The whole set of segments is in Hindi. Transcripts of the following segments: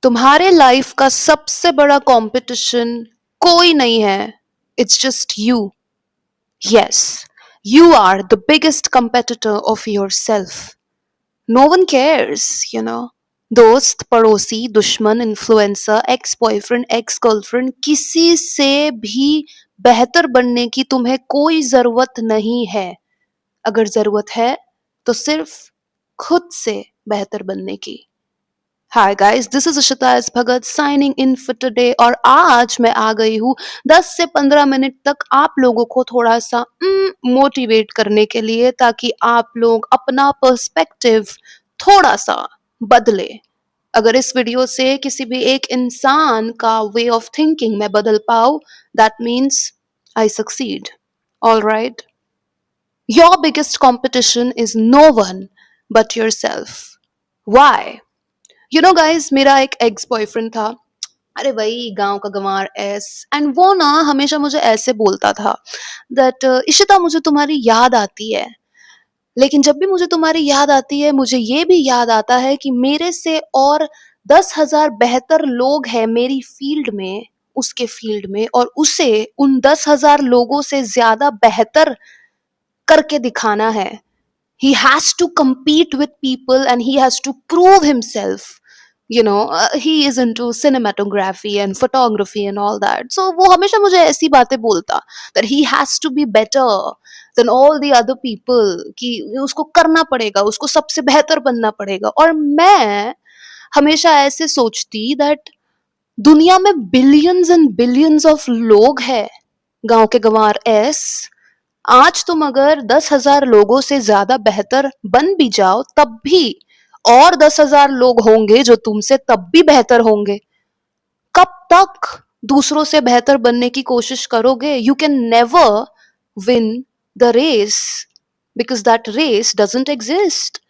तुम्हारे लाइफ का सबसे बड़ा कंपटीशन कोई नहीं है. It's just you. Yes, you are the biggest competitor of yourself. No one cares, you know. दोस्त, पड़ोसी, दुश्मन, influencer, ex boyfriend, ex girlfriend, किसी से भी बेहतर बनने की तुम्हें कोई जरूरत नहीं है. अगर जरूरत है तो सिर्फ खुद से बेहतर बनने की. Hi guys, this is Ishita S Bhagat signing in for today. और आज मैं आ गई हूँ 10 से 15 मिनट तक आप लोगों को थोड़ा सा मोटिवेट करने के लिए, ताकि आप लोग अपना पर्सपेक्टिव थोड़ा सा बदले. अगर इस वीडियो से किसी भी एक इंसान का वे ऑफ थिंकिंग मैं बदल पाऊँ, that means I succeed. All right. Your biggest competition is no one but your self. Why? You know guys, मेरा एक एक्स बॉयफ्रेंड था. अरे वही गांव का गंवार एस. एंड वो ना हमेशा मुझे ऐसे बोलता था दैट इशिता, मुझे तुम्हारी याद आती है. लेकिन जब भी मुझे तुम्हारी याद आती है, मुझे ये भी याद आता है कि मेरे से और 10,000 बेहतर लोग हैं मेरी फील्ड में, उसके फील्ड में, और उसे उन 10,000 लोगों से ज्यादा बेहतर करके दिखाना है. He has to compete with people and he has to prove himself. You know, he is into cinematography and photography and all that. So वो हमेशा मुझे ऐसी बातें बोलता that he has to be better than all the other people, कि उसको करना पड़ेगा, उसको सबसे बेहतर बनना पड़ेगा. और मैं हमेशा ऐसे सोचती that दुनिया में बिलियंस एंड बिलियंस ऑफ लोग हैं. गांव के गंवार एस, आज तुम अगर 10,000 लोगों से ज्यादा बेहतर बन भी जाओ, तब भी और 10,000 लोग होंगे जो तुमसे तब भी बेहतर होंगे. कब तक दूसरों से बेहतर बनने की कोशिश करोगे? You can never win the race because that race doesn't exist.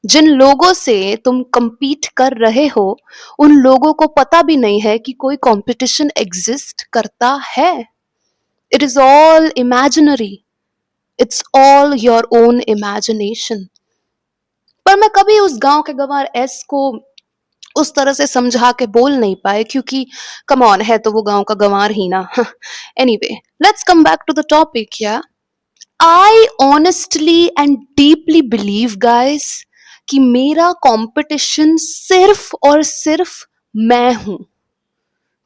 जिन लोगों से तुम compete कर रहे हो, उन लोगों को पता भी नहीं है कि कोई कंपटीशन एग्जिस्ट करता है. It is all imaginary. It's all your own imagination. पर मैं कभी उस गांव के गंवार एस को उस तरह से समझा के बोल नहीं पाए, क्योंकि कम ऑन, है तो वो गांव का गंवार ही ना. Anyway, let's come back to the topic. Yeah I honestly and deeply believe guys कि मेरा कंपटीशन सिर्फ और सिर्फ मैं हूं.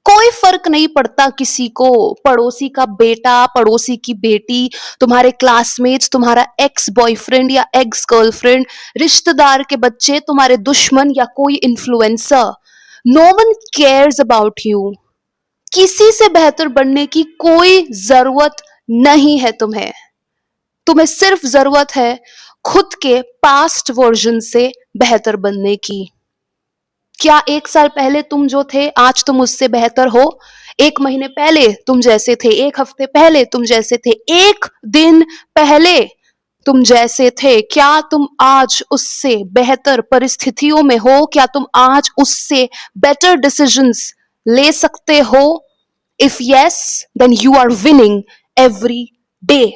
कोई फर्क नहीं पड़ता किसी को. पड़ोसी का बेटा, पड़ोसी की बेटी, तुम्हारे क्लासमेट्स, तुम्हारा एक्स बॉयफ्रेंड या एक्स गर्लफ्रेंड, रिश्तेदार के बच्चे, तुम्हारे दुश्मन या कोई influencer. No one cares about you. किसी से बेहतर बनने की कोई जरूरत नहीं है तुम्हें. तुम्हें सिर्फ जरूरत है खुद के पास्ट वर्जन से बेहतर बनने की. क्या 1 साल पहले तुम जो थे, आज तुम उससे बेहतर हो? 1 महीने पहले तुम जैसे थे, 1 हफ्ते पहले तुम जैसे थे, 1 दिन पहले तुम जैसे थे, क्या तुम आज उससे बेहतर परिस्थितियों में हो? क्या तुम आज उससे बेटर डिसीजंस ले सकते हो? If yes, then you are winning every day.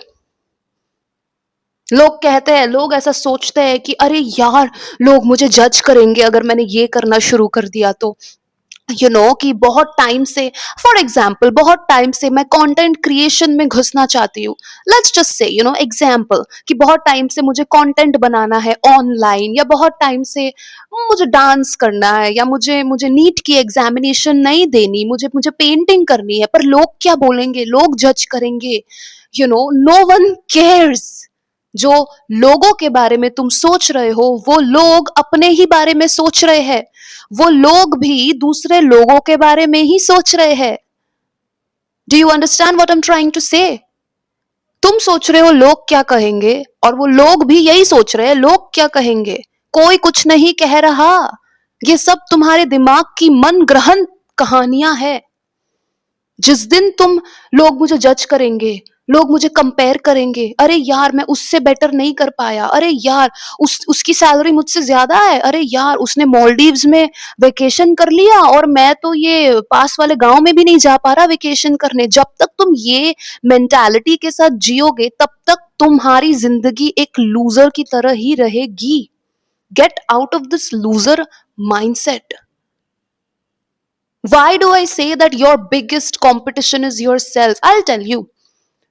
लोग कहते हैं, लोग ऐसा सोचते हैं कि अरे यार, लोग मुझे जज करेंगे अगर मैंने ये करना शुरू कर दिया तो. कि बहुत टाइम से, फॉर एग्जाम्पल, बहुत टाइम से मैं कंटेंट क्रिएशन में घुसना चाहती हूँ. लेट्स जस्ट से एग्जाम्पल कि बहुत टाइम से मुझे कंटेंट बनाना है ऑनलाइन, या बहुत टाइम से मुझे डांस करना है, या मुझे मुझे नीट की एग्जामिनेशन नहीं देनी, मुझे मुझे पेंटिंग करनी है. पर लोग क्या बोलेंगे? लोग जज करेंगे. No one cares. जो लोगों के बारे में तुम सोच रहे हो, वो लोग अपने ही बारे में सोच रहे हैं. वो लोग भी दूसरे लोगों के बारे में ही सोच रहे हैं. Do you understand what I am trying to say? तुम सोच रहे हो लोग क्या कहेंगे, और वो लोग भी यही सोच रहे हैं लोग क्या कहेंगे. कोई कुछ नहीं कह रहा. ये सब तुम्हारे दिमाग की मन ग्रहण कहानियां है. जिस दिन तुम, लोग मुझे जज करेंगे, लोग मुझे कंपेयर करेंगे, अरे यार मैं उससे बेटर नहीं कर पाया, अरे यार उसकी सैलरी मुझसे ज्यादा है, अरे यार उसने मालदीव्स में वेकेशन कर लिया और मैं तो ये पास वाले गांव में भी नहीं जा पा रहा वेकेशन करने. जब तक तुम ये मेंटालिटी के साथ जियोगे, तब तक तुम्हारी जिंदगी एक लूजर की तरह ही रहेगी. Get out of this loser mindset. Why do I say that your biggest competition is yourself? I'll tell you.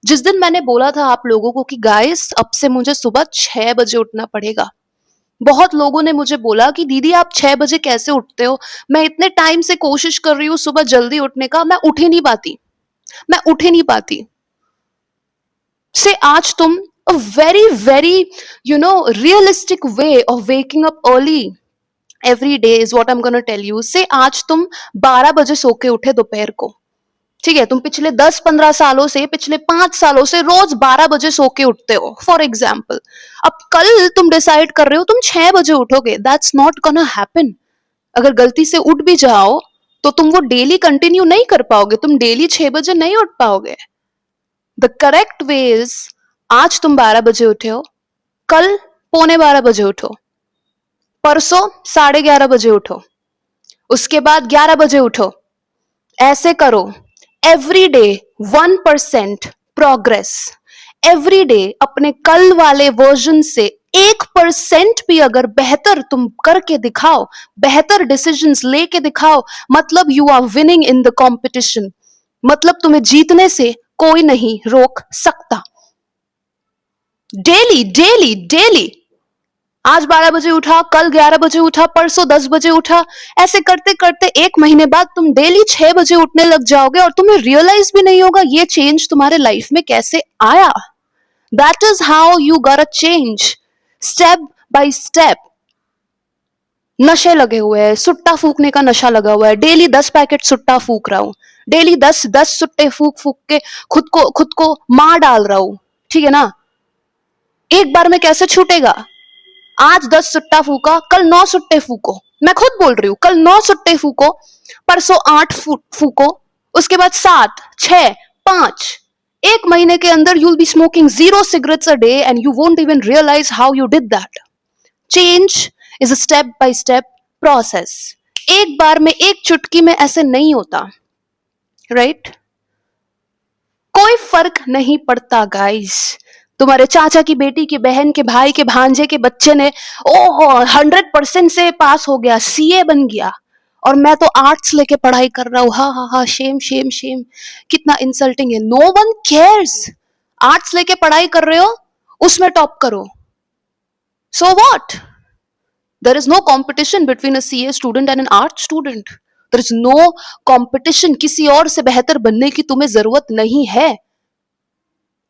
जिस दिन मैंने बोला था आप लोगों को कि गाइस अब से मुझे सुबह 6 बजे उठना पड़ेगा, बहुत लोगों ने मुझे बोला कि दीदी आप 6 बजे कैसे उठते हो? मैं इतने टाइम से कोशिश कर रही हूँ सुबह जल्दी उठने का, मैं उठ ही नहीं पाती, मैं उठ ही नहीं पाती। से आज तुम a very very realistic way of waking up early every day is what I'm gonna tell you. से आज तुम 12 बजे सो के उठे दोपहर को, ठीक है? तुम पिछले 10-15 सालों से, पिछले 5 सालों से रोज 12 बजे सो के उठते हो फॉर एग्जाम्पल। अब कल तुम डिसाइड कर रहे हो तुम 6 बजे उठोगे, दैट्स नॉट गोना हैपन। अगर गलती से उठ भी जाओ तो तुम वो डेली कंटिन्यू नहीं कर पाओगे, तुम डेली 6 बजे नहीं उठ पाओगे। द करेक्ट वे इज, आज तुम 12 बजे उठे हो, कल पौने 12 बजे उठो, परसों 11:30 बजे उठो, उसके बाद 11 बजे उठो। ऐसे करो, every day 1% progress, every day अपने कल वाले वर्जन से 1% भी अगर बेहतर तुम करके दिखाओ, बेहतर डिसीजंस लेके दिखाओ, मतलब you are winning in the competition, मतलब तुम्हें जीतने से कोई नहीं रोक सकता। डेली डेली डेली, आज 12 बजे उठा, कल 11 बजे उठा, परसों 10 बजे उठा, ऐसे करते करते 1 महीने बाद तुम डेली 6 बजे उठने लग जाओगे और तुम्हें रियलाइज भी नहीं होगा ये चेंज तुम्हारे लाइफ में कैसे आया। That is how you got a change, step by step. नशे लगे हुए हैं, सुट्टा फूकने का नशा लगा हुआ है, डेली 10 पैकेट सुट्टा फूक रहा हूं, डेली 10 सुट्टे फूक फूक के खुद को मार डाल रहा हूं, ठीक है ना? एक बार में कैसे छूटेगा? आज 10 सुट्टा फूका, कल 9 सुट्टे फूको, मैं खुद बोल रही हूं, कल 9 सुट्टे फूको, परसों 8 फूको, उसके बाद 7, 6, 5। 1 महीने के अंदर you'll be smoking 0 cigarettes a day and you won't even realize how you did that. Change is a step by step process. एक बार में, एक चुटकी में ऐसे नहीं होता, राइट? कोई फर्क नहीं पड़ता गाइस। तुम्हारे चाचा की बेटी की बहन के भाई के भांजे के बच्चे ने ओहो 100% से पास हो गया, सीए बन गया, और मैं तो आर्ट्स लेके पढ़ाई कर रहा हूँ, हा हा हा, शेम शेम शेम, कितना इंसल्टिंग है। No one cares. आर्ट्स लेके पढ़ाई कर रहे हो, उसमें टॉप करो, so what? There is no competition between a CA student and an art student. There is no competition, किसी और से बेहतर बनने की तुम्हें जरूरत नहीं है।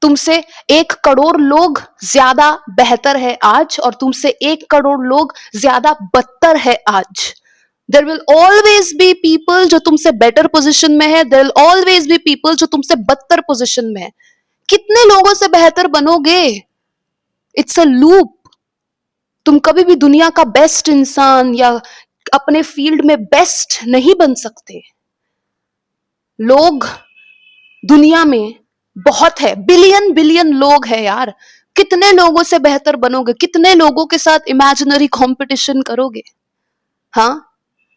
तुमसे 1 करोड़ लोग ज्यादा बेहतर है आज, और तुमसे 1 करोड़ लोग ज्यादा बदतर है आज। There will always be people जो तुमसे बेटर पोजिशन में है, there will always be people जो तुमसे बदतर पोजिशन में है। कितने लोगों से बेहतर बनोगे? It's a loop. तुम कभी भी दुनिया का बेस्ट इंसान या अपने फील्ड में बेस्ट नहीं बन सकते। लोग दुनिया में बहुत है, बिलियन बिलियन लोग हैं यार, कितने लोगों से बेहतर बनोगे? कितने लोगों के साथ इमेजिनरी कंपटीशन करोगे? हाँ,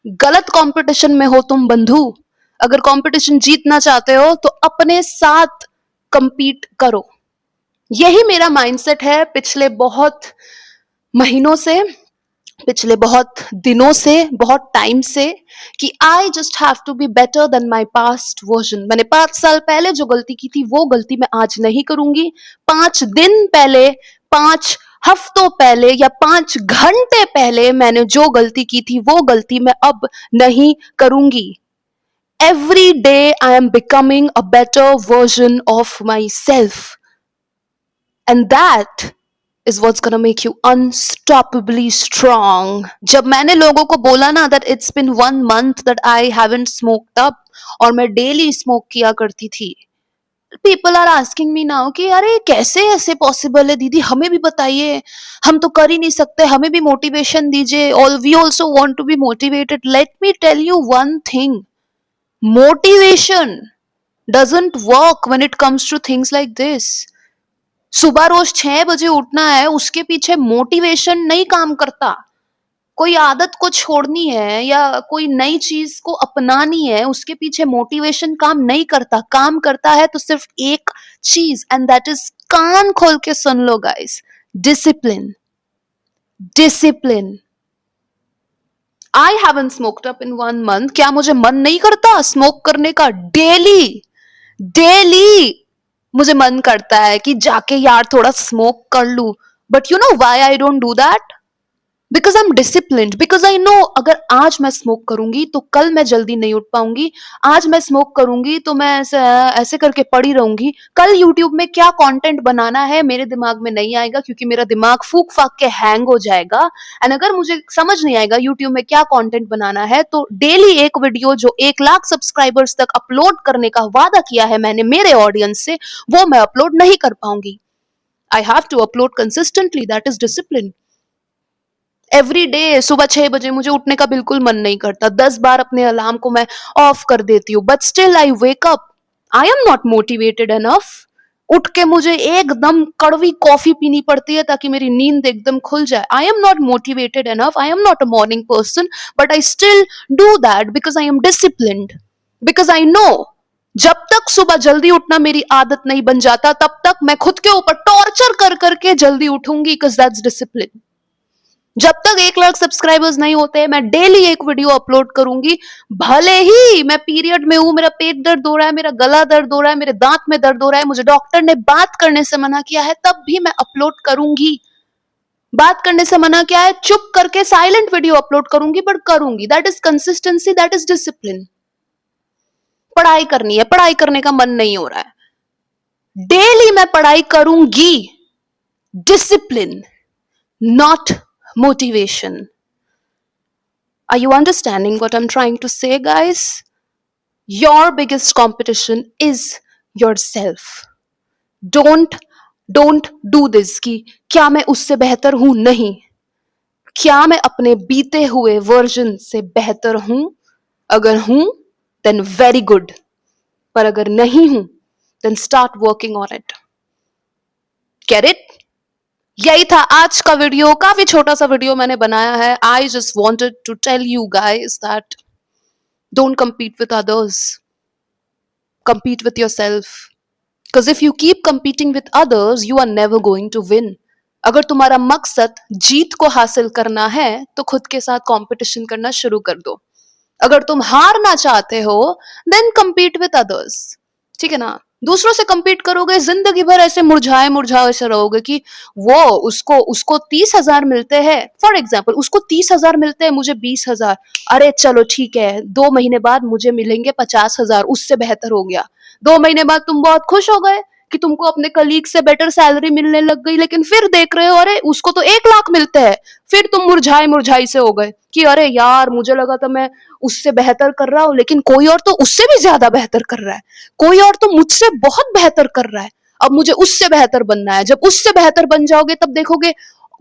गलत कंपटीशन में हो तुम बंधु। अगर कंपटीशन जीतना चाहते हो तो अपने साथ compete करो। यही मेरा माइंडसेट है पिछले बहुत महीनों से, पिछले बहुत दिनों से, बहुत टाइम से, कि I just have to be better than my past version. मैंने 5 साल पहले जो गलती की थी वो गलती मैं आज नहीं करूंगी। 5 दिन पहले, 5 हफ्तों पहले या 5 घंटे पहले मैंने जो गलती की थी वो गलती मैं अब नहीं करूंगी। Every day I am becoming a better version of my self, and that is what's gonna make you unstoppably strong. जब मैंने लोगों को बोला ना that it's been 1 month that I haven't smoked up, और मैं डेली स्मोक किया करती थी, people are asking me now कि अरे कैसे ऐसे पॉसिबल है दीदी, हमें भी बताइए, हम तो कर ही नहीं सकते, हमें भी मोटिवेशन दीजिए, और we also want to be motivated. Let me tell you one thing, motivation doesn't work when it comes to things like this. सुबह रोज 6 बजे उठना है, उसके पीछे मोटिवेशन नहीं काम करता। कोई आदत को छोड़नी है या कोई नई चीज को अपनानी है, उसके पीछे मोटिवेशन काम नहीं करता। काम करता है तो सिर्फ एक चीज, एंड दैट इज, कान खोल के सुन लो guys, discipline. Discipline. I haven't smoked up in 1 month. क्या मुझे मन नहीं करता स्मोक करने का? डेली डेली मुझे मन करता है कि जाके यार थोड़ा स्मोक कर लूं. But you know why I don't do that? Because I am disciplined. Because I know अगर आज मैं स्मोक करूंगी तो कल मैं जल्दी नहीं उठ पाऊंगी. आज मैं स्मोक करूंगी तो मैं ऐसे ऐसे करके पड़ी रहूंगी. कल यूट्यूब में क्या कंटेंट बनाना है मेरे दिमाग में नहीं आएगा, क्योंकि मेरा दिमाग फूक फाक के हैंग हो जाएगा. एंड अगर मुझे समझ नहीं आएगा यूट्यूब में क्या कंटेंट बनाना है, तो डेली एक वीडियो जो 1 लाख सब्सक्राइबर्स तक अपलोड करने का वादा किया है मैंने मेरे ऑडियंस से, वो मैं अपलोड नहीं कर पाऊंगी. I have to upload consistently. That is discipline. Every day सुबह 6 बजे मुझे उठने का बिल्कुल मन नहीं करता. 10 बार अपने अलार्म को मैं ऑफ कर देती हूँ, but still I wake up. I am not motivated enough. उठ के मुझे एकदम कड़वी कॉफी पीनी पड़ती है ताकि मेरी नींद एकदम खुल जाए. I am not motivated enough. I am not a morning person, but I still do that because I am disciplined. Because I know जब तक सुबह जल्दी उठना मेरी आदत नहीं बन जाता, तब तक मैं खुद के ऊपर टॉर्चर कर करके जल्दी उठूंगी, बिकॉज दैट्स डिसिप्लिन. जब तक 1 लाख सब्सक्राइबर्स नहीं होते मैं डेली एक वीडियो अपलोड करूंगी. भले ही मैं पीरियड में हूं, मेरा पेट दर्द हो रहा है, मेरा गला दर्द हो रहा है, मेरे दांत में दर्द हो रहा है, मुझे डॉक्टर ने बात करने से मना किया है, तब भी मैं अपलोड करूंगी. बात करने से मना किया है, चुप करके साइलेंट वीडियो अपलोड करूंगी, बट करूंगी. That is consistency. That is discipline. पढ़ाई करनी है, पढ़ाई करने का मन नहीं हो रहा है, डेली मैं पढ़ाई करूंगी. Discipline, not motivation. Are you understanding what I'm trying to say, guys? Your biggest competition is yourself. Don't do this कि क्या मैं उससे बेहतर हूं? नहीं. क्या मैं अपने बीते हुए वर्जन से बेहतर हूं? अगर हूं then very good. पर अगर नहीं हूं then start working on it. Get it? यही था आज का वीडियो. काफी छोटा सा वीडियो मैंने बनाया है. I just wanted to tell you guys that don't compete with others, compete with yourself. Because if you keep competing with others, you are never going to win. अगर तुम्हारा मकसद जीत को हासिल करना है तो खुद के साथ कंपटीशन करना शुरू कर दो. अगर तुम हारना चाहते हो देन compete with others. ठीक है ना? दूसरों से compete करोगे, जिंदगी भर ऐसे मुरझाए मुरझाए ऐसे रहोगे कि वो उसको 30,000 मिलते हैं. फॉर एग्जाम्पल उसको 30,000 मिलते हैं, मुझे 20,000. अरे चलो ठीक है, 2 महीने बाद मुझे मिलेंगे 50,000, उससे बेहतर हो गया. 2 महीने बाद तुम बहुत खुश हो गए कि तुमको अपने कलीग से बेटर सैलरी मिलने लग गई, लेकिन फिर देख रहे हो अरे उसको तो 1 लाख मिलते हैं. फिर तुम मुरझाई मुरझाई से हो गए कि अरे यार मुझे लगा था मैं उससे बेहतर कर रहा हूं, लेकिन कोई और तो उससे भी ज्यादा बेहतर कर रहा है, कोई और तो मुझसे बहुत बेहतर कर रहा है. अब मुझे उससे बेहतर बनना है. जब उससे बेहतर बन जाओगे तब देखोगे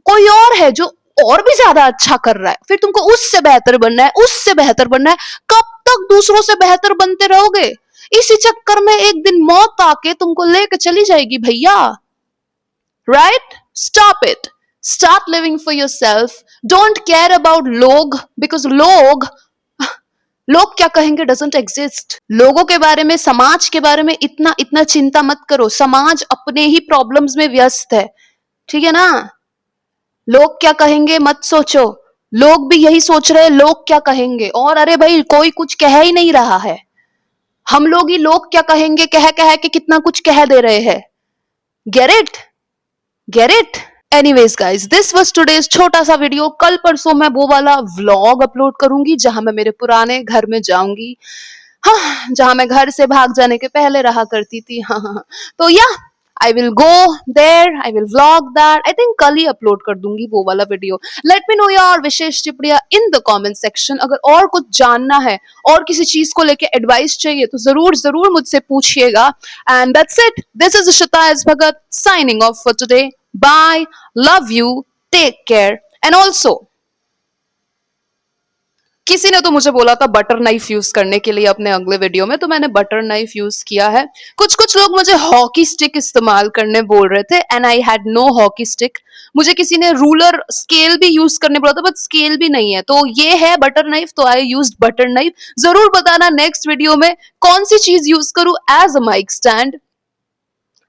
कोई और है जो और भी ज्यादा अच्छा कर रहा है. फिर तुमको उससे बेहतर बनना है, उससे बेहतर बनना है. कब तक दूसरों से बेहतर बनते रहोगे? इसी चक्कर में एक दिन मौत आके तुमको लेके चली जाएगी भैया. Right? Stop it. Start living for yourself. Don't care about लोग, बिकॉज लोग क्या कहेंगे डजंट एग्जिस्ट. लोगों के बारे में, समाज के बारे में इतना इतना चिंता मत करो. समाज अपने ही प्रॉब्लम्स में व्यस्त है. ठीक है ना? लोग क्या कहेंगे मत सोचो. लोग भी यही सोच रहे हैं लोग क्या कहेंगे. और अरे भाई कोई कुछ कह ही नहीं रहा है. हम लोग ही लोग क्या कहेंगे कह कह के कितना कुछ कह दे रहे हैं. Get it? Get it? Anyways guys, this was today's छोटा सा वीडियो. कल परसों मैं वो वाला व्लॉग अपलोड करूंगी जहां मैं मेरे पुराने घर में जाऊंगी. हाँ, जहां मैं घर से भाग जाने के पहले रहा करती थी. हाँ. तो yeah I will go there, I will vlog that. I think कल ही अपलोड कर दूंगी वो वाला video. Let me know your विशेष टिप्पणियां इन द कमेंट सेक्शन. अगर और कुछ जानना है और किसी चीज को लेके एडवाइस चाहिए तो जरूर जरूर मुझसे पूछिएगा. And that's it. This is Ishita S Bhagat signing off for today. Bye. Love you. Take care. And also, किसी ने तो मुझे बोला था बटर नाइफ यूज करने के लिए अपने अगले वीडियो में, तो मैंने बटर नाइफ यूज किया है. कुछ कुछ लोग मुझे हॉकी स्टिक इस्तेमाल करने बोल रहे थे and I had no hockey stick. मुझे किसी ने रूलर स्केल भी यूज करने बोला था, बट स्केल भी नहीं है. तो ये है बटर नाइफ, तो आई यूज्ड बटर नाइफ. जरूर बताना नेक्स्ट वीडियो में कौन सी चीज यूज करूं as a mic stand.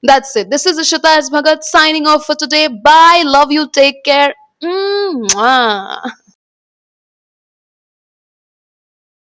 That's it. This is Ishita S. Bhagat signing off for today. Bye. Love you. Take care. Mwah.